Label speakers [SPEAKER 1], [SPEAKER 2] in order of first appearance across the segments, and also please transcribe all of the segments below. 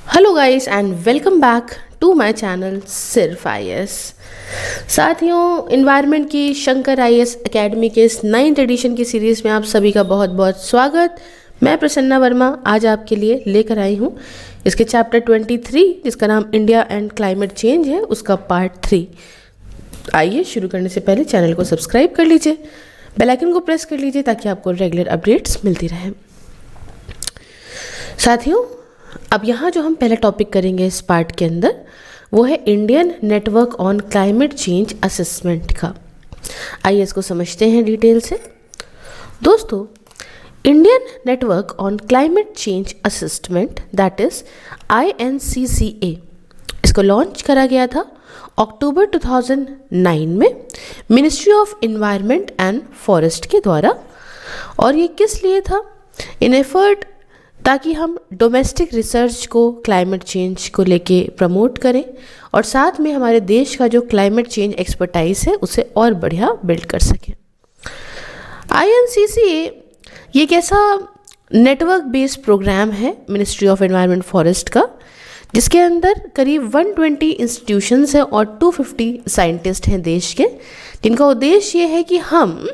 [SPEAKER 1] Hello guys and welcome back to my channel सिर्फ IAS. साथियों, environment की Shankar IAS academy के इस 9th एडिशन की सीरीज़ में आप सभी का बहुत बहुत स्वागत। मैं प्रसन्ना वर्मा आज आपके लिए लेकर आई हूँ इसके चैप्टर 23 जिसका नाम इंडिया एंड क्लाइमेट चेंज है, उसका पार्ट 3। आइए शुरू करने से पहले चैनल को सब्सक्राइब कर लीजिए, बेल आइकन को प्रेस कर लीजिए ताकि आपको रेगुलर अपडेट्स मिलती रहे। साथियों, अब यहाँ जो हम पहला टॉपिक करेंगे इस पार्ट के अंदर वो है Indian network on climate change assessment का। आइए इसको समझते हैं डिटेल से। दोस्तों, Indian network on climate change assessment that is INCCA, इसको लॉन्च करा गया था अक्टूबर 2009 में ministry of environment and forest के द्वारा। और ये किस लिए था? इन एफर्ट ताकि हम डोमेस्टिक रिसर्च को क्लाइमेट चेंज को लेके प्रमोट करें और साथ में हमारे देश का जो क्लाइमेट चेंज एक्सपर्टाइज है उसे और बढ़िया बिल्ड कर सकें। INCCA ये एक ऐसा नेटवर्क बेस्ड प्रोग्राम है मिनिस्ट्री ऑफ एनवायरनमेंट फॉरेस्ट का, जिसके अंदर करीब 120 इंस्टीट्यूशंस हैं और 250 साइंटिस्ट हैं देश के, जिनका उद्देश्य ये है कि हम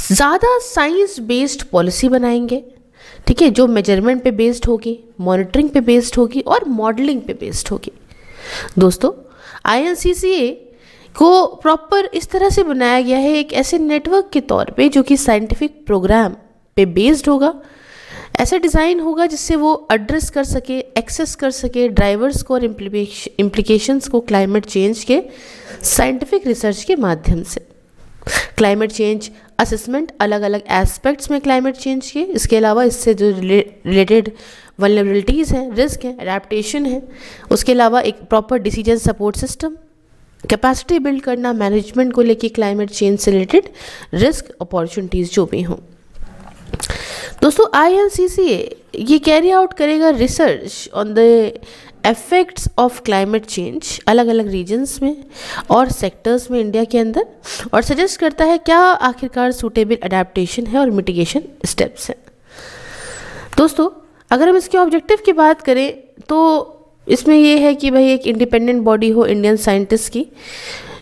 [SPEAKER 1] ज़्यादा साइंस बेस्ड पॉलिसी बनाएंगे, ठीक है, जो मेजरमेंट पे बेस्ड होगी, मॉनिटरिंग पे बेस्ड होगी और मॉडलिंग पे बेस्ड होगी। दोस्तों, INCCA को प्रॉपर इस तरह से बनाया गया है एक ऐसे नेटवर्क के तौर पे जो कि साइंटिफिक प्रोग्राम पे बेस्ड होगा। ऐसा डिज़ाइन होगा जिससे वो एड्रेस कर सके, एक्सेस कर सके ड्राइवर्स को और इम्प्लीकेशंस को क्लाइमेट चेंज के साइंटिफिक रिसर्च के माध्यम से। क्लाइमेट चेंज असेसमेंट अलग अलग एस्पेक्ट्स में क्लाइमेट चेंज के, इसके अलावा इससे जो रिलेटेड वल्नरेबिलिटीज़ हैं, रिस्क है, अडेप्टेशन है, उसके अलावा एक proper decision support system, capacity build करना मैनेजमेंट को लेके क्लाइमेट चेंज से रिलेटेड रिस्क अपॉर्चुनिटीज़ जो भी हों। दोस्तों, INCCA ये कैरी आउट करेगा research on the effects of climate change अलग अलग रीजन्स में और सेक्टर्स में इंडिया के अंदर, और सजेस्ट करता है क्या आखिरकार सूटेबल अडेप्टेशन है और मिटिगेशन स्टेप्स हैं। दोस्तों, अगर हम इसके ऑब्जेक्टिव की बात करें तो इसमें यह है कि भाई एक इंडिपेंडेंट बॉडी हो इंडियन साइंटिस्ट की,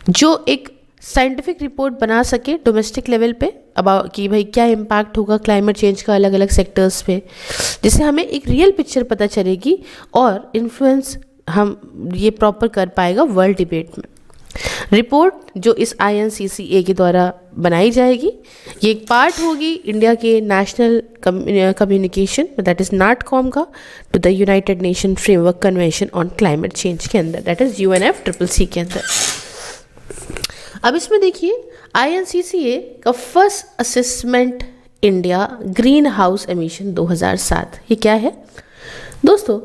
[SPEAKER 1] जो एक साइंटिफिक रिपोर्ट बना सके डोमेस्टिक लेवल पे अबाउट कि भाई क्या इम्पैक्ट होगा क्लाइमेट चेंज का अलग अलग सेक्टर्स पे, जिससे हमें एक रियल पिक्चर पता चलेगी और इन्फ्लुएंस हम ये प्रॉपर कर पाएगा वर्ल्ड डिबेट में। रिपोर्ट जो इस INCCA के द्वारा बनाई जाएगी ये एक पार्ट होगी इंडिया के national communication that is NATCOM का to the United Nation framework convention on climate change के अंदर, दैट इज़ UNFCCC के अंदर। अब इसमें देखिए INCCA का first assessment India green house emission 2007, ये क्या है? दोस्तों,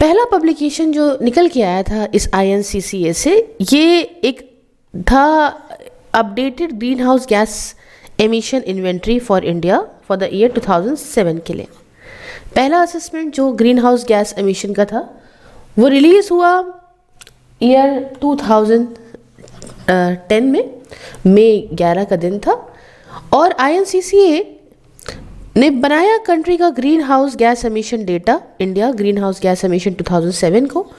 [SPEAKER 1] पहला पब्लिकेशन जो निकल के आया था इस INCCA से ये एक था updated green house gas emission inventory for India for the year 2007 के लिए। पहला असेसमेंट जो ग्रीन हाउस गैस एमिशन का था वो रिलीज़ हुआ ईयर 2010 में, मई 11 का दिन था, और INCCA ने बनाया कंट्री का green house gas emission data India green house gas emission 2007 को,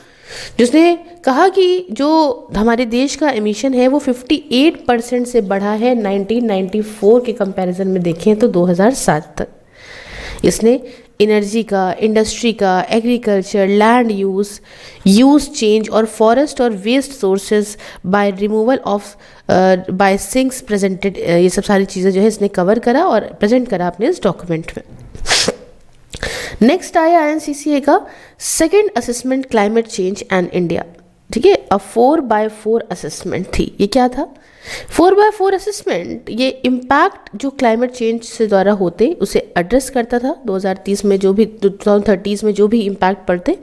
[SPEAKER 1] जिसने कहा कि जो हमारे देश का एमिशन है वो 58% से बढ़ा है 1994 के कंपैरिजन में देखें तो 2007 तक। इसने एनर्जी का, इंडस्ट्री का, एग्रीकल्चर, लैंड यूज़ चेंज और फॉरेस्ट और waste sources by removal of by sinks presented, ये सब सारी चीज़ें जो है इसने कवर करा और प्रेजेंट करा अपने इस डॉक्यूमेंट में। नेक्स्ट आया INCCA का second assessment climate change and India, ठीक है, 4x4 असेसमेंट थी। ये क्या था? 4x4 असेसमेंट ये इम्पैक्ट जो क्लाइमेट चेंज से द्वारा होते उसे एड्रेस करता था। 2030 में जो भी 2030 में जो भी इम्पैक्ट पड़ते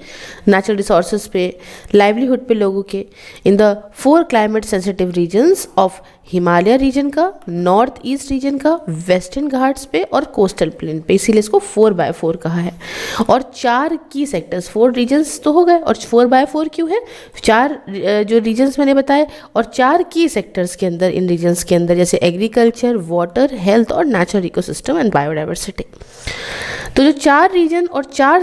[SPEAKER 1] नेचुरल रिसोर्सेज पे, लाइवलीहुड पे लोगों के, in the 4 climate sensitive regions of Himalaya region का, नॉर्थ ईस्ट रीजन का, वेस्टर्न घाट्स पे और कोस्टल प्लेन पे, इसीलिए इसको 4x4 कहा है। और 4 की सेक्टर्स, 4 रीजन्स तो हो गए और 4x4 क्यों है? 4 जो रीजन्स मैंने बताए और 4 की सेक्टर्स के अंदर, इन रीजन्स के अंदर जैसे एग्रीकल्चर, वाटर, हेल्थ और नेचुरल इकोसिस्टम एंड बायोडाइवर्सिटी। तो जो 4 रीजन और 4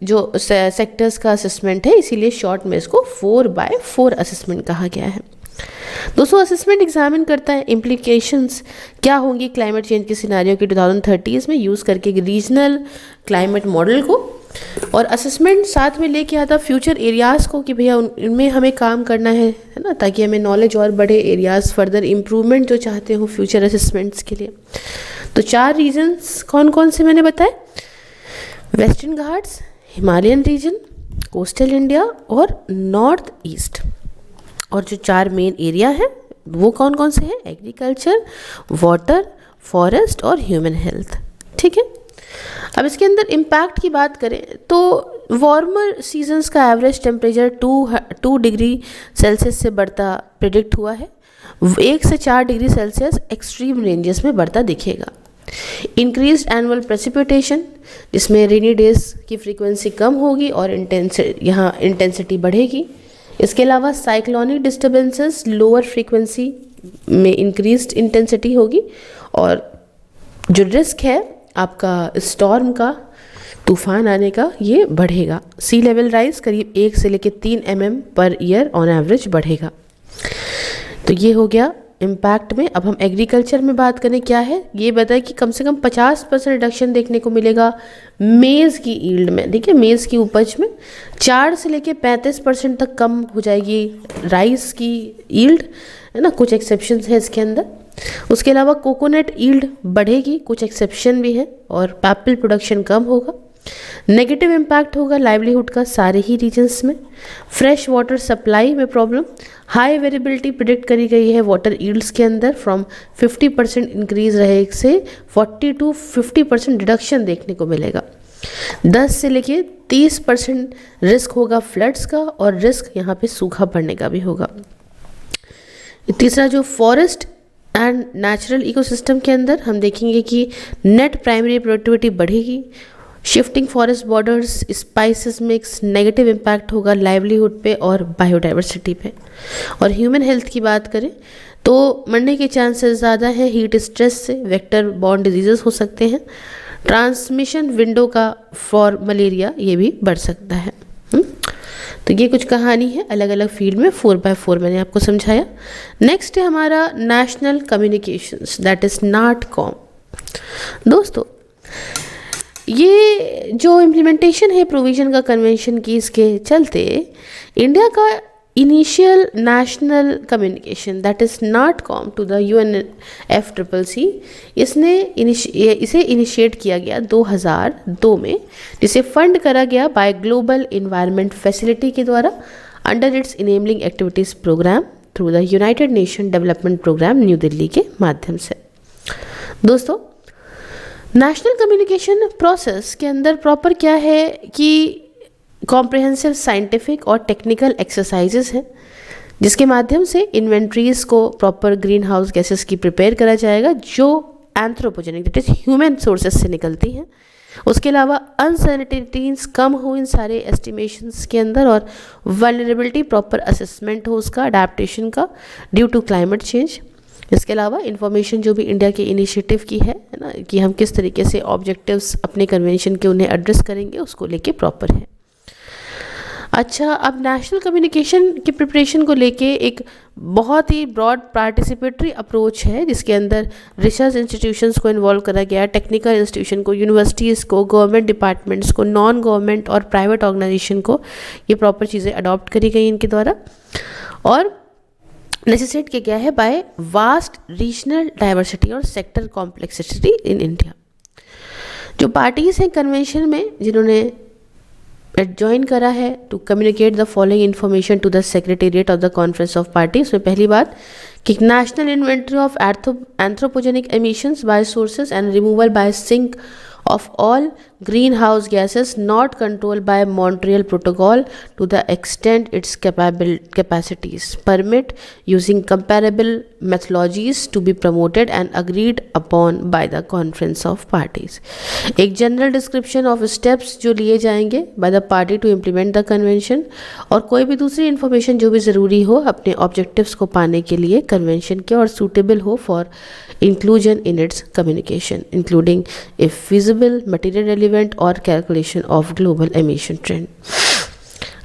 [SPEAKER 1] जो सेक्टर्स का असेसमेंट है, इसीलिए शॉर्ट में इसको 4x4 असेसमेंट कहा गया है। दोस्तों असेसमेंट एग्जामिन करता है इम्प्लीकेशंस क्या होंगी क्लाइमेट चेंज के सिनारियो के 2030 में यूज़ करके रीजनल क्लाइमेट मॉडल को, और असेसमेंट साथ में लेके आता फ्यूचर एरियाज़ को कि भैया उनमें हमें काम करना है ना, ताकि हमें नॉलेज और बढ़े, एरियाज़ फर्दर इम्प्रूवमेंट जो चाहते हो फ्यूचर असेसमेंट्स के लिए। तो 4 रीजन्स कौन कौन से मैंने बताए, Western Ghats, Himalayan region, coastal India और नॉर्थ ईस्ट। और जो 4 मेन एरिया हैं वो कौन कौन से हैं, एग्रीकल्चर, वाटर, फॉरेस्ट और ह्यूमन हेल्थ। ठीक है, अब इसके अंदर इम्पैक्ट की बात करें तो वार्मर सीजन्स का एवरेज टेम्परेचर 2 डिग्री सेल्सियस से बढ़ता प्रिडिक्ट हुआ है। 1 से 4 डिग्री सेल्सियस एक्सट्रीम रेंजेस में बढ़ता दिखेगा। इंक्रीज्ड एनुअल प्रेसिपिटेशन, जिसमें रेनी डेज की फ्रीक्वेंसी कम होगी और इंटेंसिटी बढ़ेगी। इसके अलावा साइक्लोनिक डिस्टर्बेंसेस लोअर फ्रीक्वेंसी में इंक्रीज्ड इंटेंसिटी होगी, और जो रिस्क है आपका स्टॉर्म का, तूफान आने का, ये बढ़ेगा। सी लेवल राइज करीब 1 से लेकर 3 mm per year on average बढ़ेगा। तो ये हो गया इम्पैक्ट में। अब हम एग्रीकल्चर में बात करें क्या है, ये बताए कि कम से कम 50% रिडक्शन देखने को मिलेगा मेज़ की ईल्ड में। देखिए मेज़ की उपज में 4 से लेके 35% तक कम हो जाएगी राइस की ईल्ड, है ना, कुछ एक्सेप्शंस है इसके अंदर। उसके अलावा कोकोनट ईल्ड बढ़ेगी, कुछ एक्सेप्शन भी है, और पैपल प्रोडक्शन कम होगा। नेगेटिव इम्पैक्ट होगा लाइवलीहुड का सारे ही रीजन्स में। फ्रेश वाटर सप्लाई में प्रॉब्लम, हाई वेरिएबिलिटी प्रिडिक्ट करी गई है वाटर ईल्ड्स के अंदर, फ्रॉम 50% इंक्रीज रहे से 40 to 50% रिडक्शन देखने को मिलेगा। 10 से लेके 30% रिस्क होगा फ्लड्स का, और रिस्क यहाँ पे सूखा पड़ने का भी होगा। तीसरा जो फॉरेस्ट एंड नेचुरल इकोसिस्टम के अंदर हम देखेंगे कि नेट प्राइमरी प्रोडक्टिविटी बढ़ेगी। Shifting forest borders, spices mix, negative impact होगा लाइवलीहुड पे और बायोडाइवर्सिटी पे। और ह्यूमन हेल्थ की बात करें तो मरने के चांसेस ज़्यादा हैं हीट स्ट्रेस से, वेक्टर बॉर्न डिजीजेस हो सकते हैं, ट्रांसमिशन विंडो का फॉर मलेरिया ये भी बढ़ सकता है। तो ये कुछ कहानी है अलग अलग फील्ड में, 4x4 मैंने आपको समझाया। नेक्स्ट है हमारा नेशनल कम्युनिकेशंस, दैट इज़ नाटकॉम। दोस्तों ये जो इम्प्लीमेंटेशन है प्रोविज़न का कन्वेंशन की, इसके चलते इंडिया का initial national communication that is NATCOM to the UNFCCC इसे इनिशिएट किया गया 2002 में, जिसे फंड करा गया बाय ग्लोबल इन्वायरमेंट फैसिलिटी के द्वारा under its enabling activities programme through the United Nation development programme New Delhi के माध्यम से। दोस्तों नेशनल कम्युनिकेशन प्रोसेस के अंदर प्रॉपर क्या है कि कॉम्प्रिहेंसिव साइंटिफिक और टेक्निकल एक्सरसाइजेस हैं, जिसके माध्यम से इन्वेंट्रीज को प्रॉपर ग्रीन हाउस गैसेस की प्रिपेयर करा जाएगा जो anthropogenic that is human sources से निकलती हैं। उसके अलावा अनसर्टेनिटीज कम हो इन सारे एस्टिमेशंस के अंदर, और वल्नरेबिलिटी प्रॉपर असेसमेंट हो उसका अडेप्टेशन का ड्यू टू क्लाइमेट चेंज। इसके अलावा इन्फॉर्मेशन जो भी इंडिया के इनिशिएटिव की है ना, कि हम किस तरीके से ऑब्जेक्टिव्स अपने कन्वेंशन के उन्हें एड्रेस करेंगे, उसको लेके प्रॉपर है। अच्छा, अब नेशनल कम्युनिकेशन की प्रिपरेशन को लेके एक बहुत ही ब्रॉड पार्टिसिपेटरी अप्रोच है, जिसके अंदर रिसर्च इंस्टीट्यूशंस को इन्वॉल्व करा गया, टेक्निकल इंस्टीट्यूशन को, यूनिवर्सिटीज़ को, गवर्नमेंट डिपार्टमेंट्स को, नॉन गवर्नमेंट और प्राइवेट ऑर्गेनाइजेशन को ये प्रॉपर चीज़ें अडॉप्ट करी गई इनके द्वारा, और नेसेसिटेट किया गया है बाय वास्ट रीजनल डाइवर्सिटी और सेक्टर कॉम्प्लेक्सिटी इन इंडिया। जो पार्टीज़ हैं कन्वेंशन में जिन्होंने ज्वाइन करा है to communicate the following information to the secretariat of the conference of party, उसमें पहली बात कि national inventory of anthropogenic emissions by sources and removal by sink of all greenhouse gases not controlled by Montreal Protocol to the extent its capacities permit, using comparable methodologies to be promoted and agreed upon by the conference of parties. एक general description of steps जो लिए जाएंगे by the party to implement the convention, और कोई भी दूसरी information जो भी ज़रूरी हो अपने objectives को पाने के लिए convention के, और suitable हो for inclusion in its communication, including if feasible material relevant event और calculation of global emission trend.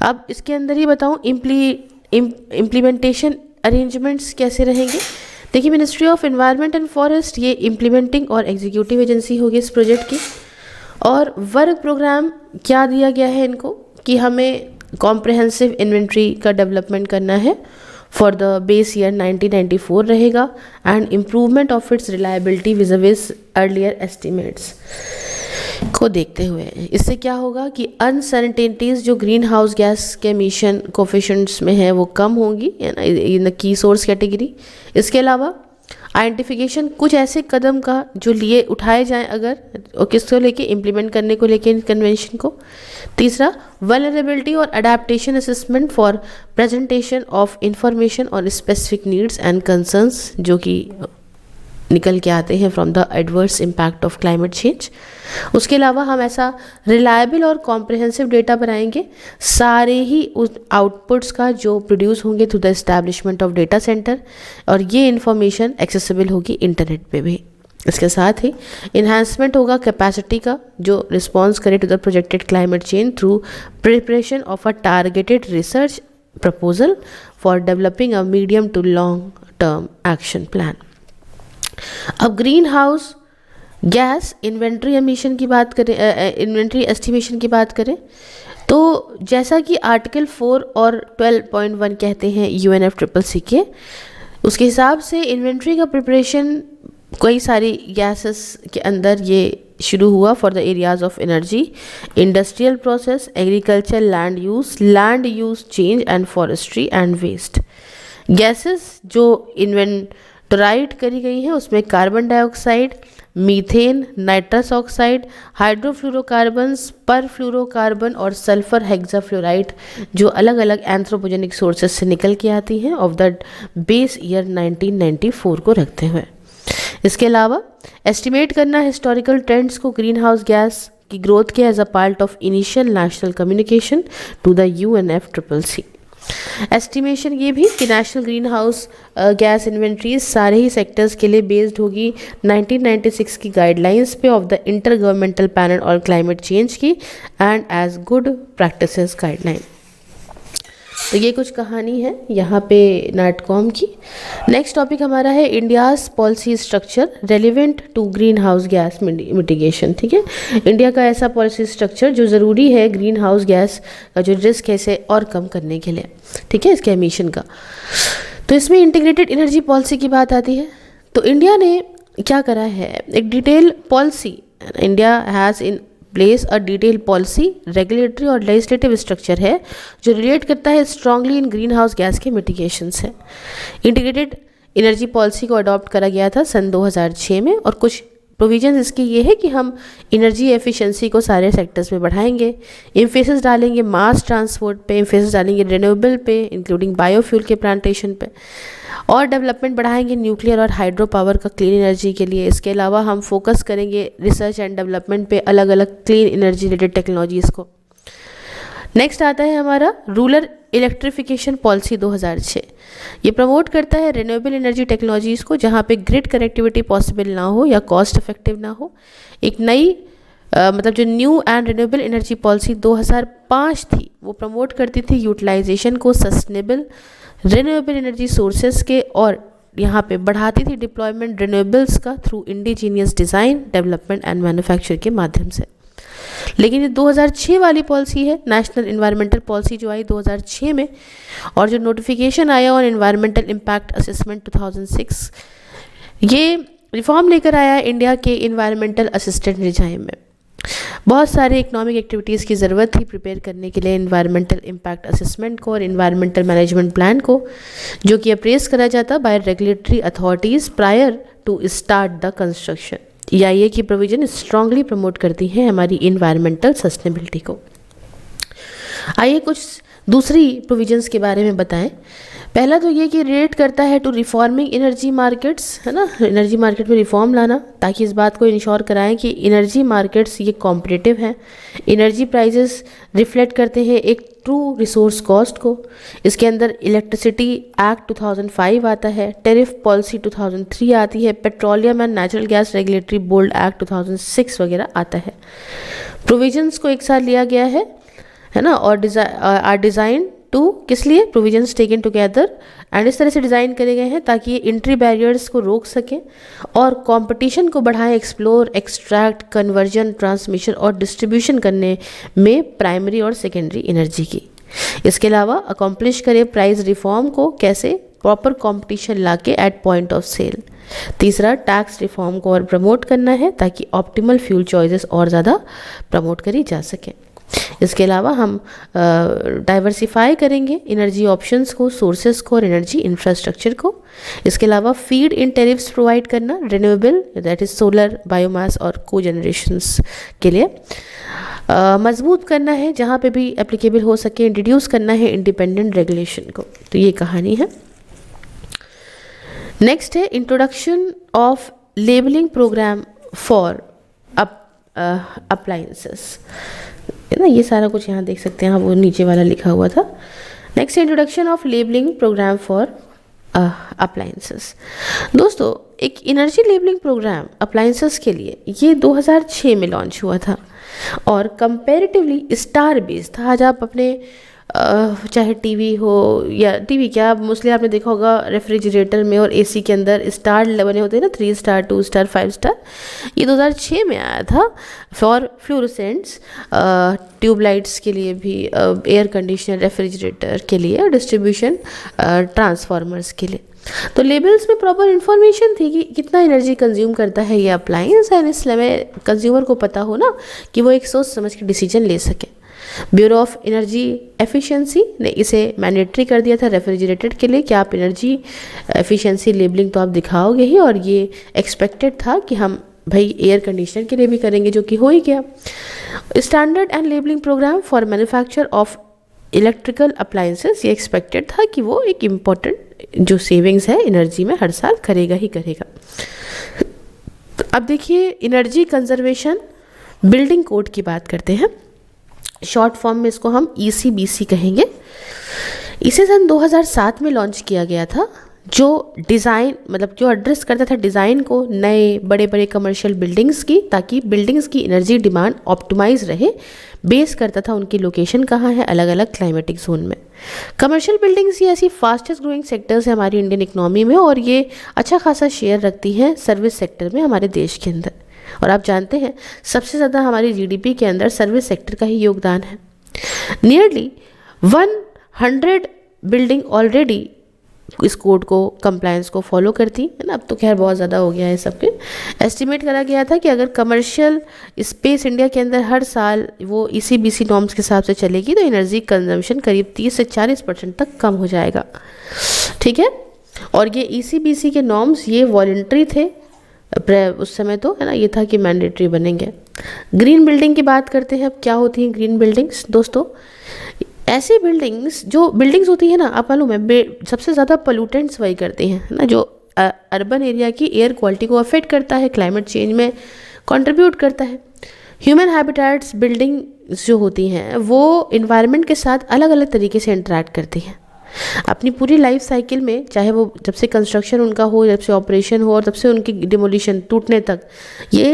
[SPEAKER 1] अब इसके अंदर ही बताऊँ इम्प्लीमेंटेशन अरेंजमेंट्स कैसे रहेंगे। देखिए, ministry of environment and forest ये इम्प्लीमेंटिंग और एग्जीक्यूटिव एजेंसी होगी इस प्रोजेक्ट की। और वर्क प्रोग्राम क्या दिया गया है इनको कि हमें कॉम्प्रहेंसिव इन्वेंट्री का डेवलपमेंट करना है फॉर द बेस ईयर 1994 रहेगा and improvement of its reliability विज़ earlier estimates को देखते हुए। इससे क्या होगा कि अनसर्टेनिटीज़ जो ग्रीन हाउस गैस के एमिशन कोफिशिएंट्स में है वो कम होंगी इन की सोर्स कैटेगरी। इसके अलावा आइडेंटिफिकेशन कुछ ऐसे कदम का जो लिए उठाए जाएं अगर और किसको लेके इम्प्लीमेंट करने को लेके इन कन्वेंशन को। तीसरा, वल्नरेबिलिटी और adaptation assessment for presentation of information और स्पेसिफिक नीड्स एंड कंसर्न्स जो कि निकल के आते हैं from the adverse impact of climate change. उसके अलावा हम ऐसा रिलायबल और कॉम्प्रहेंसिव डेटा बनाएंगे सारे ही उस आउटपुट्स का जो प्रोड्यूस होंगे through the establishment of data centre, और ये इन्फॉर्मेशन एक्सेसिबल होगी इंटरनेट पे भी। इसके साथ ही इन्हांसमेंट होगा कैपेसिटी का जो रिस्पॉन्स करे to the projected climate change through preparation of a targeted research proposal for developing a medium to long term action plan. अब green house gas inventory emission की बात करें, इन्वेंट्री एस्टिमेशन की बात करें तो जैसा कि आर्टिकल 4 और 12.1 कहते हैं UNFCCC के, उसके हिसाब से इन्वेंट्री का प्रिपरेशन कई सारी गैसेस के अंदर ये शुरू हुआ for the areas of energy, industrial process, agriculture, land use change and forestry and waste. Gases जो इन्वेंटराइड करी गई हैं उसमें carbon dioxide, methane, nitrous oxide, hydrofluorocarbons, perfluorocarbon और सल्फर हेक्साफ्लोराइड जो अलग अलग एंथ्रोपोजेनिक सोर्सेज से निकल के आती हैं ऑफ द बेस ईयर 1994 को रखते हुए। इसके अलावा एस्टिमेट करना हिस्टोरिकल ट्रेंड्स को ग्रीन हाउस गैस की ग्रोथ के as a part of initial national communication to the UNFCCC। Estimation ये भी कि national green house gas inventories सारे ही सेक्टर्स के लिए बेस्ड होगी 1996 की गाइडलाइंस पे of the intergovernmental panel और क्लाइमेट चेंज की and as good practices guideline. तो ये कुछ कहानी है यहाँ पे नाटकॉम की। नेक्स्ट टॉपिक हमारा है India's policy structure relevant to green house gas mitigation. ठीक है, इंडिया का ऐसा पॉलिसी स्ट्रक्चर जो ज़रूरी है ग्रीन हाउस गैस का जो रिस्क है इसे और कम करने के लिए, ठीक है, इसके एमिशन का। तो इसमें इंटीग्रेटेड एनर्जी पॉलिसी की बात आती है। तो इंडिया ने क्या करा है, एक detail policy, India has in place a detail policy, regulatory और लेजिस्लेटिव स्ट्रक्चर है जो रिलेट करता है स्ट्रांगली इन ग्रीन हाउस गैस के मिटिगेशन से। इंटीग्रेटेड एनर्जी पॉलिसी को अडॉप्ट करा गया था सन 2006 में और कुछ प्रोविजंस इसकी ये है कि हम एनर्जी एफिशिएंसी को सारे सेक्टर्स में बढ़ाएंगे, एम्फेसिस डालेंगे मास ट्रांसपोर्ट पे, एम्फेसिस डालेंगे रिन्यूएबल पे इंक्लूडिंग बायोफ्यूल के प्लांटेशन पे, और डेवलपमेंट बढ़ाएंगे न्यूक्लियर और हाइड्रो पावर का क्लीन एनर्जी के लिए। इसके अलावा हम फोकस करेंगे रिसर्च एंड डेवलपमेंट पे अलग अलग क्लीन एनर्जी रिलेटेड टेक्नोलॉजीज़ को। नेक्स्ट आता है हमारा रूरल इलेक्ट्रिफिकेशन पॉलिसी 2006। ये प्रमोट करता है रिन्यूएबल एनर्जी टेक्नोलॉजीज़ को जहाँ पे ग्रिड कनेक्टिविटी पॉसिबल ना हो या कॉस्ट इफेक्टिव ना हो। एक नई मतलब जो new and renewable energy policy 2005 थी वो प्रमोट करती थी यूटिलाइजेशन को सस्टेनेबल रिन्यूएबल एनर्जी सोर्सेज के, और यहाँ पे बढ़ाती थी डिप्लॉयमेंट रिन्यूएबल्स का through indigenous design, development and manufacture के माध्यम से। लेकिन ये 2006 वाली पॉलिसी है, नेशनल इन्वायरमेंटल पॉलिसी जो आई 2006 में, और जो नोटिफिकेशन आया ऑन इन्वायरमेंटल इम्पैक्ट असेसमेंट 2006, ये रिफॉर्म लेकर आया इंडिया के इन्वायरमेंटल असिस्टेंट रिजाइम में। बहुत सारे इकोनॉमिक एक्टिविटीज़ की ज़रूरत थी प्रिपेयर करने के लिए इन्वायरमेंटल इम्पैक्ट असेसमेंट को और इन्वायरमेंटल मैनेजमेंट प्लान को, जो कि अप्रेस करा जाता by regulatory authorities prior to start the construction. EIA की प्रोविजन स्ट्रांगली प्रमोट करती है हमारी इन्वायरमेंटल सस्टेनेबिलिटी को। आइए कुछ दूसरी प्रोविजंस के बारे में बताएं। पहला तो ये कि रिलेट करता है टू रिफॉर्मिंग एनर्जी मार्केट्स, है ना, एनर्जी मार्केट में रिफॉर्म लाना, ताकि इस बात को इंश्योर कराएं कि एनर्जी मार्केट्स ये कॉम्पिटिटिव हैं, एनर्जी प्राइसेस रिफ्लेक्ट करते हैं एक ट्रू रिसोर्स कॉस्ट को। इसके अंदर इलेक्ट्रिसिटी एक्ट 2005 आता है, टेरिफ पॉलिसी 2003 आती है, petroleum and natural gas regulatory board act 2006 वगैरह आता है। प्रोविजंस को एक साथ लिया गया है ना, और आर डिज़ाइन टू किस लिए, प्रोविजंस टेकन टुगेदर, एंड इस तरह से डिज़ाइन करे गए हैं ताकि ये एंट्री बैरियर्स को रोक सकें और कंपटीशन को बढ़ाएं एक्सप्लोर, एक्सट्रैक्ट, कन्वर्जन, ट्रांसमिशन और डिस्ट्रीब्यूशन करने में प्राइमरी और सेकेंडरी एनर्जी की। इसके अलावा अकॉम्प्लिश करें प्राइस रिफॉर्म को, कैसे, प्रॉपर कंपटीशन लाके एट पॉइंट ऑफ सेल। तीसरा, टैक्स रिफॉर्म को और प्रमोट करना है ताकि ऑप्टिमल फ्यूल चॉइसेस और ज़्यादा प्रमोट करी जा सकें। इसके अलावा हम डाइवर्सिफाई करेंगे एनर्जी ऑप्शंस को, सोर्सेस को और एनर्जी इंफ्रास्ट्रक्चर को। इसके अलावा फीड इन टेरिफ्स प्रोवाइड करना renewable, that is solar, biomass और को जनरेशंस के लिए। मजबूत करना है जहाँ पे भी एप्लीकेबल हो सके, इंट्रोड्यूस करना है इंडिपेंडेंट रेगुलेशन को। तो ये कहानी है। नेक्स्ट है introduction of labelling programme for appliances, है ना, ये सारा कुछ यहाँ देख सकते हैं, हाँ वो नीचे वाला लिखा हुआ था। Next introduction of labelling programme for appliances. दोस्तों, एक एनर्जी लेबलिंग प्रोग्राम अप्लायंसेस के लिए ये 2006 में लॉन्च हुआ था और कंपैरेटिवली स्टार बेस्ड था। आज आप अपने चाहे टीवी हो या टीवी क्या, मोस्टली आपने देखा होगा रेफ्रिजरेटर में और एसी के अंदर स्टार बने होते हैं ना, 3 स्टार, 2 स्टार, 5 स्टार। ये 2006 में आया था फॉर फ्लोरोसेंट्स, ट्यूबलाइट्स के लिए भी, एयर कंडीशनर, रेफ्रिजरेटर के लिए और डिस्ट्रीब्यूशन ट्रांसफार्मर्स के लिए। तो लेबल्स में प्रॉपर इन्फॉर्मेशन थी कि कितना एनर्जी कंज्यूम करता है ये अप्लायंस, एंड इसलिए कंज्यूमर को पता हो ना कि वो एक सोच समझ के डिसीजन ले सके। ब्यूरो ऑफ एनर्जी एफिशिएंसी ने इसे मैंडेटरी कर दिया था रेफ्रिजरेटर के लिए कि आप एनर्जी एफिशिएंसी लेबलिंग तो आप दिखाओगे ही, और ये एक्सपेक्टेड था कि हम भाई एयर कंडीशनर के लिए भी करेंगे, जो कि हो ही गया। Standard and labelling programme for manufacture of electrical appliances, ये एक्सपेक्टेड था कि वो एक इम्पॉर्टेंट जो सेविंग्स है एनर्जी में हर साल करेगा ही करेगा। अब देखिए एनर्जी कंजर्वेशन बिल्डिंग कोड की बात करते हैं। शॉर्ट फॉर्म में इसको हम ECBC कहेंगे। इसे सन 2007 में लॉन्च किया गया था, जो डिज़ाइन मतलब जो एड्रेस करता था डिज़ाइन को नए बड़े बड़े कमर्शियल बिल्डिंग्स की, ताकि बिल्डिंग्स की एनर्जी डिमांड ऑप्टिमाइज रहे। बेस करता था उनकी लोकेशन कहाँ है अलग अलग क्लाइमेटिक जोन में। कमर्शियल बिल्डिंग्स ये ऐसी फास्टेस्ट ग्रोइंग सेक्टर्स है हमारी इंडियन इकोनॉमी में, और ये अच्छा खासा शेयर रखती हैं सर्विस सेक्टर में हमारे देश के अंदर। और आप जानते हैं सबसे ज़्यादा हमारी GDP के अंदर सर्विस सेक्टर का ही योगदान है। नियरली 100 बिल्डिंग ऑलरेडी इस कोड को कंप्लायंस को फॉलो करती है ना। अब तो खैर बहुत ज़्यादा हो गया है सबके। एस्टिमेट करा गया था कि अगर कमर्शियल स्पेस इंडिया के अंदर हर साल वो ECBC नॉर्म्स के हिसाब से चलेगी तो एनर्जी कंजम्पशन करीब 30 से 40% तक कम हो जाएगा। ठीक है, और ये ECBC के नॉर्म्स ये वॉलंटरी थे उस समय, तो है ना, ये था कि मैंडेटरी बनेंगे। ग्रीन बिल्डिंग की बात करते हैं। अब क्या होती हैं ग्रीन बिल्डिंग्स? दोस्तों, ऐसी बिल्डिंग्स जो बिल्डिंग्स होती है ना, आप मालूम है सबसे ज़्यादा पोल्यूटेंट्स वही करती हैं ना, जो अर्बन एरिया की एयर क्वालिटी को अफेक्ट करता है, क्लाइमेट चेंज में कंट्रीब्यूट करता है। ह्यूमन हैबिटेट्स बिल्डिंग्स जो होती हैं वो इन्वायरमेंट के साथ अलग अलग तरीके से इंटरेक्ट करती हैं अपनी पूरी लाइफ साइकिल में, चाहे वो जब से कंस्ट्रक्शन उनका हो, जब से ऑपरेशन हो और तब से उनकी डिमोलिशन टूटने तक। ये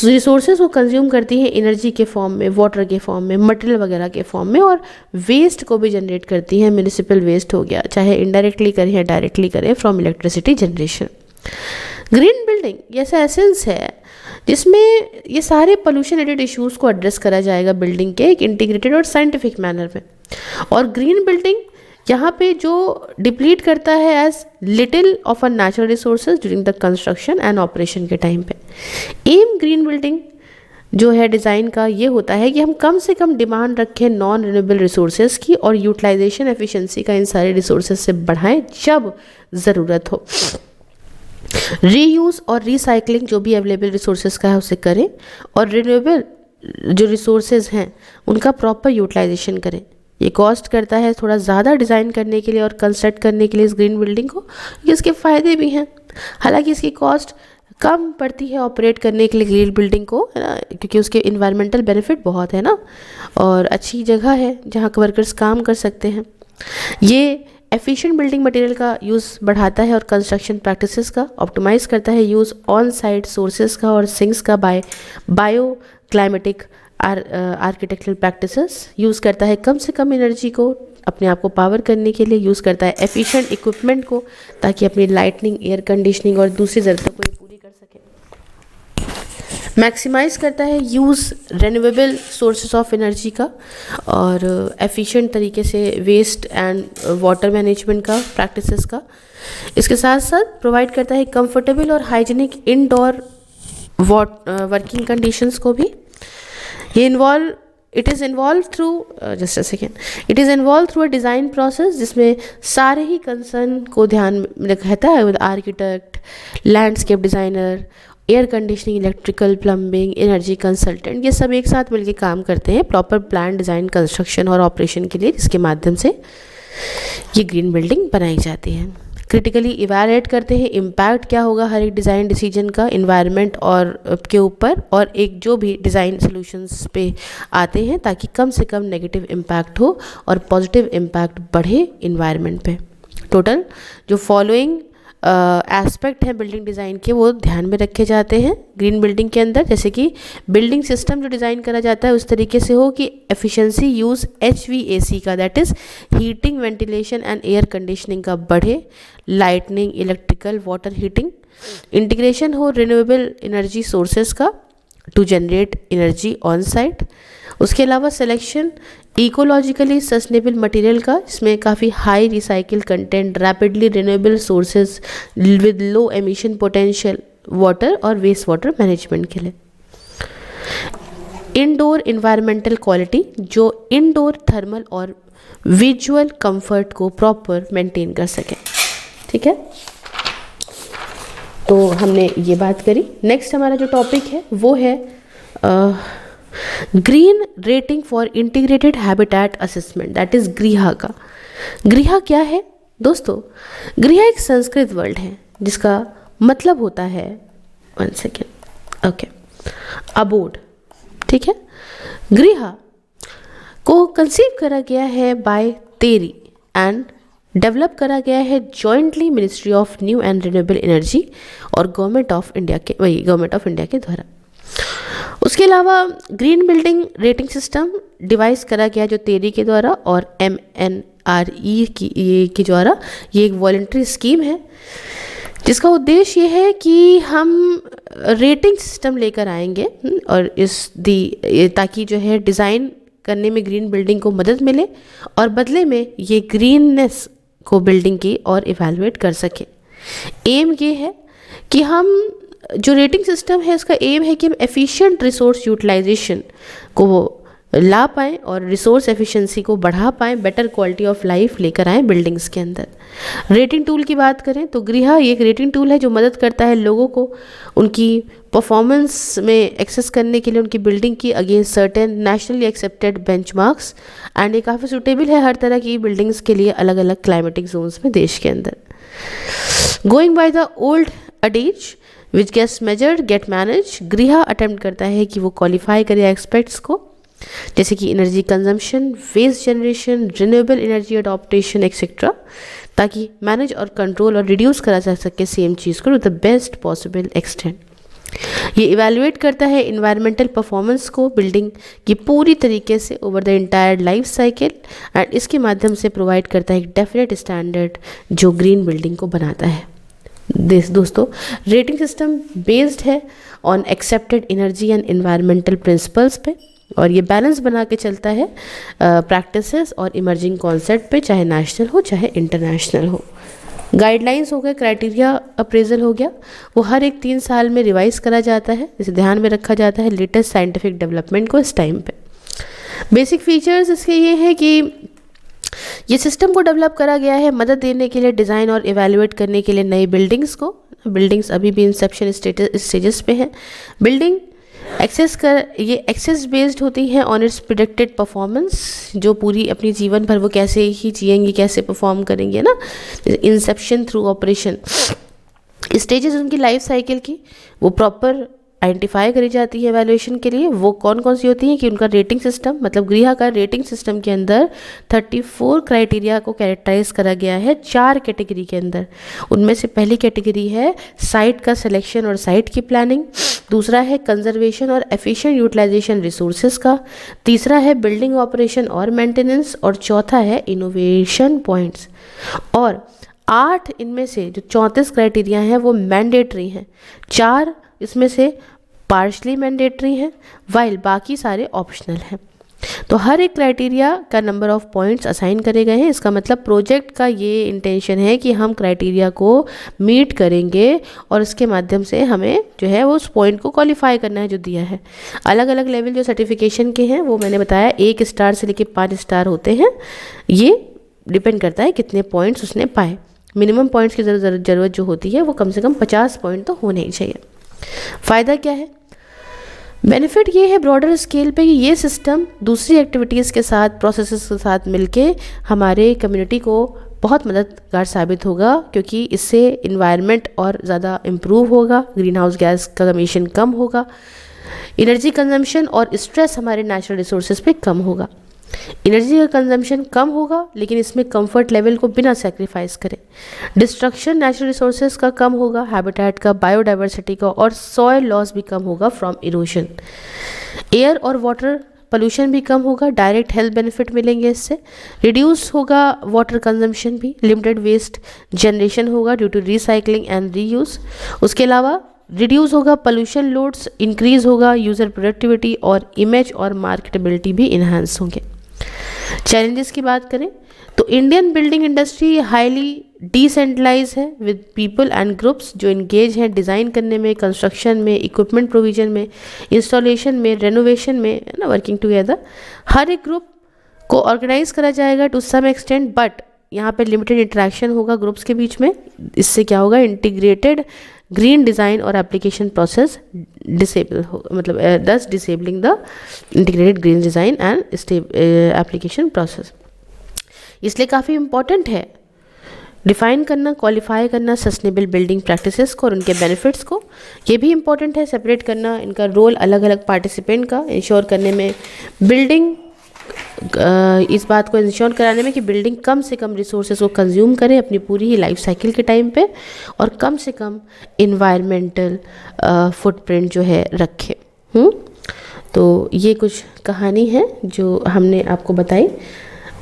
[SPEAKER 1] रिसोर्सेज को कंज्यूम करती हैं एनर्जी के फॉर्म में, वाटर के फॉर्म में, मटेरियल वगैरह के फॉर्म में, और वेस्ट को भी जनरेट करती हैं। म्यूनिसिपल वेस्ट हो गया, चाहे इनडायरेक्टली करें या डायरेक्टली करें from electricity generation. Green building ऐसा एसेंस है जिसमें ये सारे पोल्यूशन रिलेटेड इश्यूज़ को एड्रेस करा जाएगा बिल्डिंग के एक इंटीग्रेटेड और साइंटिफिक मैनर में। और ग्रीन बिल्डिंग यहाँ पे जो डिप्लीट करता है as little of a natural resources during the construction and operation के टाइम पे। एम ग्रीन बिल्डिंग जो है डिज़ाइन का ये होता है कि हम कम से कम डिमांड रखें नॉन रिन्यूएबल रिसोर्सेज की, और यूटिलाइजेशन एफिशिएंसी का इन सारे रिसोर्सेज से बढ़ाएं जब ज़रूरत हो। रीयूज़ और रिसाइकलिंग जो भी अवेलेबल रिसोर्सेज का है उसे करें, और रिन्यूएबल जो रिसोर्सेज हैं उनका प्रॉपर यूटिलाइजेशन करें। ये कॉस्ट करता है थोड़ा ज़्यादा डिज़ाइन करने के लिए और कंस्ट्रक्ट करने के लिए इस ग्रीन बिल्डिंग को, क्योंकि इसके फ़ायदे भी हैं। हालांकि इसकी कॉस्ट कम पड़ती है ऑपरेट करने के लिए ग्रीन बिल्डिंग को, है ना, क्योंकि उसके इन्वायरमेंटल बेनिफिट बहुत है ना, और अच्छी जगह है जहाँ वर्कर्स काम कर सकते हैं। ये एफिशिएंट बिल्डिंग मटेरियल का यूज़ बढ़ाता है और कंस्ट्रक्शन प्रैक्टिसेस का ऑप्टिमाइज़ करता है, यूज़ ऑन साइट सोर्सेज का और सिंक्स का bio climatic architectural practices use करता है, कम से कम एनर्जी को अपने आप को पावर करने के लिए यूज़ करता है, एफिशिएंट इक्विपमेंट को, ताकि अपनी लाइटनिंग, एयर कंडीशनिंग और दूसरी ज़रूरतों को ये पूरी कर सके। मैक्सिमाइज़ करता है use renewable sources of energy का और एफिशिएंट तरीके से वेस्ट एंड वाटर मैनेजमेंट का प्रैक्टिसेस का। इसके साथ साथ प्रोवाइड करता है कंफर्टेबल और हाइजीनिक इंडोर वर्किंग कंडीशंस को भी। ये it is involve through a design process जिसमें सारे ही कंसर्न को ध्यान में रहता है, with architect, landscape designer, air conditioning, electrical, plumbing, energy consultant, ये सब एक साथ मिलकर काम करते हैं प्रॉपर प्लान, डिज़ाइन, कंस्ट्रक्शन और ऑपरेशन के लिए, जिसके माध्यम से ये ग्रीन बिल्डिंग बनाई जाती है। क्रिटिकली इवैल्यूएट करते हैं इम्पैक्ट क्या होगा हर एक डिज़ाइन डिसीजन का इन्वायरमेंट और के ऊपर, और एक जो भी डिज़ाइन सॉल्यूशंस पे आते हैं ताकि कम से कम नेगेटिव इम्पैक्ट हो और पॉजिटिव इम्पैक्ट बढ़े इन्वायरमेंट पे। टोटल जो फॉलोइंग एस्पेक्ट हैं बिल्डिंग डिज़ाइन के वो ध्यान में रखे जाते हैं ग्रीन बिल्डिंग के अंदर, जैसे कि बिल्डिंग सिस्टम जो डिज़ाइन करा जाता है उस तरीके से हो कि एफिशिएंसी यूज़ HVAC का, that is heating, ventilation and air conditioning का बढ़े, lightning, electrical, water heating, integration हो रिन्यूएबल एनर्जी सोर्सेज का to generate energy on site. उसके अलावा सिलेक्शन इकोलॉजिकली सस्टेनेबल मटेरियल का, इसमें काफ़ी high recycle content, rapidly renewable sources with low emission potential, water और वेस्ट वाटर मैनेजमेंट के लिए। इंडोर इन्वायरमेंटल क्वालिटी जो इंडोर थर्मल और विजुअल कंफर्ट को प्रॉपर मेंटेन कर सके। ठीक है, तो हमने ये बात करी। नेक्स्ट हमारा जो टॉपिक है वो है green rating for integrated habitat assessment, that is गृहा का। गृहा क्या है दोस्तों? गृहा एक संस्कृत वर्ड है जिसका मतलब होता है, वन सेकेंड, ओके, अबोर्ड। ठीक है, गृहा को कंसीव करा गया है बाय तेरी एंड डेवलप करा गया है jointly ministry of new and renewable energy और गवर्नमेंट ऑफ इंडिया के द्वारा। उसके अलावा green building rating system device करा गया जो तेरी के द्वारा और MNRE के द्वारा। ये एक वॉलंटरी स्कीम है जिसका उद्देश्य ये है कि हम रेटिंग सिस्टम लेकर आएंगे और ताकि जो है डिज़ाइन करने में ग्रीन बिल्डिंग को मदद मिले और बदले में ये ग्रीननेस को बिल्डिंग की और इवैल्यूएट कर सके। एम ये है कि हम जो रेटिंग सिस्टम है इसका एम है कि हम एफिशिएंट रिसोर्स यूटिलाइजेशन को ला पाएँ और रिसोर्स एफिशिएंसी को बढ़ा पाएँ, बेटर क्वालिटी ऑफ लाइफ लेकर आएँ बिल्डिंग्स के अंदर। रेटिंग टूल की बात करें तो गृहा एक रेटिंग टूल है जो मदद करता है लोगों को उनकी परफॉर्मेंस में एक्सेस करने के लिए उनकी बिल्डिंग की against certain nationally accepted benchmarks, and ये काफ़ी सूटेबल है हर तरह की बिल्डिंग्स के लिए अलग अलग क्लाइमेटिक जोन्स में देश के अंदर। Going by the old adage which gets measured get manage, गृहा अटेम्प्ट करता है कि वो क्वालिफाई करे एक्सपेक्ट्स को, जैसे कि energy consumption, waste generation, renewable energy adaptation etcetera, ताकि मैनेज और कंट्रोल और रिड्यूस करा जा सके सेम चीज़ को to the best possible extent. ये इवैल्यूएट करता है इन्वायरमेंटल परफॉर्मेंस को बिल्डिंग की पूरी तरीके से over the entire life cycle, and इसके माध्यम से प्रोवाइड करता है एक डेफिनेट स्टैंडर्ड जो ग्रीन बिल्डिंग को बनाता है। दोस्तों, रेटिंग सिस्टम बेस्ड है on accepted energy and environmental principles पे, और ये बैलेंस बना के चलता है प्रैक्टिसेस और इमर्जिंग कॉन्सेप्ट पे, चाहे नेशनल हो चाहे इंटरनेशनल हो। गाइडलाइंस हो गए, क्राइटेरिया अप्रेजल हो गया, वो हर एक 3 साल में रिवाइज करा जाता है, इसे ध्यान में रखा जाता है लेटेस्ट साइंटिफिक डेवलपमेंट को इस टाइम पे। बेसिक फीचर्स इसके ये हैं कि ये सिस्टम को डेवलप करा गया है मदद देने के लिए डिज़ाइन और इवैल्यूएट करने के लिए नई बिल्डिंग्स को। बिल्डिंग्स अभी भी इंसेप्शन स्टेजेस पे हैं। बिल्डिंग ये एक्सेस बेस्ड होती हैं ऑन इट्स प्रिडिक्टेड परफॉर्मेंस, जो पूरी अपनी जीवन भर वो कैसे ही जिएंगी, कैसे परफॉर्म करेंगे ना, इंसेप्शन थ्रू ऑपरेशन। स्टेजेस उनकी लाइफ साइकिल की वो प्रॉपर आइडेंटिफाई करी जाती है एवेल्यूएशन के लिए। वो कौन कौन सी होती हैं कि उनका रेटिंग सिस्टम, मतलब गृह का रेटिंग सिस्टम के अंदर 34 क्राइटेरिया को कैरेक्टराइज करा गया है 4 कैटेगरी के अंदर। उनमें से पहली कैटेगरी है साइट का सिलेक्शन और साइट की प्लानिंग, दूसरा है कंजर्वेशन और एफिशिएंट यूटिलाइजेशन रिसोर्सेज का, तीसरा है बिल्डिंग ऑपरेशन और मेंटेनेंस, और चौथा है इनोवेशन पॉइंट्स। और 8 इनमें से जो 34 क्राइटेरिया हैं वो मैंडेटरी हैं, 4 इसमें से पार्शली मैंडेटरी हैं, वाइल बाकी सारे ऑप्शनल हैं। तो हर एक क्राइटेरिया का नंबर ऑफ पॉइंट्स असाइन करे गए हैं। इसका मतलब प्रोजेक्ट का ये इंटेंशन है कि हम क्राइटेरिया को मीट करेंगे और इसके माध्यम से हमें जो है वो उस पॉइंट को क्वालिफाई करना है जो दिया है। अलग अलग लेवल जो सर्टिफिकेशन के हैं वो मैंने बताया 1 स्टार से लेकर 5 स्टार होते हैं। ये डिपेंड करता है कितने पॉइंट्स उसने पाए। मिनिमम पॉइंट्स की ज़रूरत जो होती है वो कम से कम 50 पॉइंट तो होने ही चाहिए। फ़ायदा क्या है? बेनिफिट ये है ब्रॉडर स्केल पे कि ये सिस्टम दूसरी एक्टिविटीज़ के साथ, प्रोसेसेस के साथ मिलके हमारे कम्युनिटी को बहुत मददगार साबित होगा, क्योंकि इससे इन्वायरमेंट और ज़्यादा इम्प्रूव होगा, ग्रीन हाउस गैस का एमिशन कम होगा, एनर्जी कंजम्पशन और स्ट्रेस हमारे नेचुरल रिसोर्सेज पे कम होगा। एनर्जी का कंजम्पशन कम होगा लेकिन इसमें कंफर्ट लेवल को बिना सेक्रीफाइस करें। डिस्ट्रक्शन नेचुरल रिसोर्सेज का कम होगा, हैबिटेट का, बायोडाइवर्सिटी का, और सॉइल लॉस भी कम होगा फ्रॉम इरोशन। एयर और वाटर पोल्यूशन भी कम होगा, डायरेक्ट हेल्थ बेनिफिट मिलेंगे इससे। रिड्यूस होगा वाटर कंजम्पशन भी, लिमिटेड वेस्ट जनरेशन होगा due to recycling and reuse. उसके अलावा रिड्यूस होगा पोल्यूशन लोड्स, इंक्रीज होगा यूज़र प्रोडक्टिविटी, और इमेज और मार्केटेबिलिटी भी इन्हांस होंगे। चैलेंजेस की बात करें तो Indian building industry highly decentralize है विद पीपल एंड ग्रुप्स जो इंगेज हैं डिज़ाइन करने में, कंस्ट्रक्शन में, इक्विपमेंट प्रोविजन में, इंस्टॉलेशन में, रेनोवेशन में, है ना, वर्किंग टुगेदर। हर एक ग्रुप को ऑर्गेनाइज करा जाएगा टू सम एक्सटेंट, बट यहाँ पे लिमिटेड इंटरेक्शन होगा ग्रुप्स के बीच में। इससे क्या होगा, इंटीग्रेटेड ग्रीन डिज़ाइन और एप्लीकेशन प्रोसेस डिसेबल हो, मतलब दस disabling the integrated green design and application process. इसलिए काफ़ी इम्पॉर्टेंट है डिफ़ाइन करना, क्वालिफाई करना सस्टेनेबल बिल्डिंग प्रैक्टिसेस को और उनके बेनिफिट्स को। ये भी इम्पॉर्टेंट है सेपरेट करना इनका रोल अलग अलग पार्टिसिपेंट का, इंश्योर करने में बिल्डिंग, इस बात को इंश्योर कराने में कि बिल्डिंग कम से कम रिसोर्सेज को कंज्यूम करे अपनी पूरी ही लाइफ साइकिल के टाइम पे, और कम से कम इन्वायरमेंटल फुटप्रिंट जो है रखे। तो ये कुछ कहानी है जो हमने आपको बताई।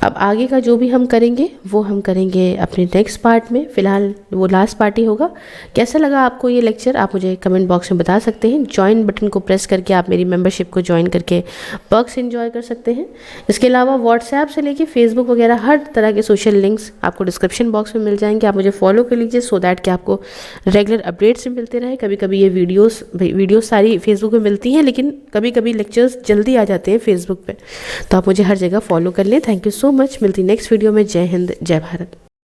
[SPEAKER 1] अब आगे का जो भी हम करेंगे वो हम करेंगे अपने नेक्स्ट पार्ट में, फ़िलहाल वो लास्ट पार्ट ही होगा। कैसा लगा आपको ये लेक्चर आप मुझे कमेंट बॉक्स में बता सकते हैं। ज्वाइन बटन को प्रेस करके आप मेरी मेंबरशिप को ज्वाइन करके पर्क्स एंजॉय कर सकते हैं। इसके अलावा व्हाट्सएप से लेके फेसबुक वगैरह हर तरह के सोशल लिंक्स आपको डिस्क्रिप्शन बॉक्स में मिल जाएंगे। आप मुझे फॉलो कर लीजिए सो दैट कि आपको रेगुलर अपडेट्स भी मिलते रहे। कभी कभी ये वीडियोस सारी फेसबुक में मिलती हैं, लेकिन कभी कभी लेक्चर्स जल्दी आ जाते हैं फेसबुक पे, तो आप मुझे हर जगह फॉलो कर लें। Thank you so much. मिलती नेक्स्ट वीडियो में। जय हिंद, जय भारत।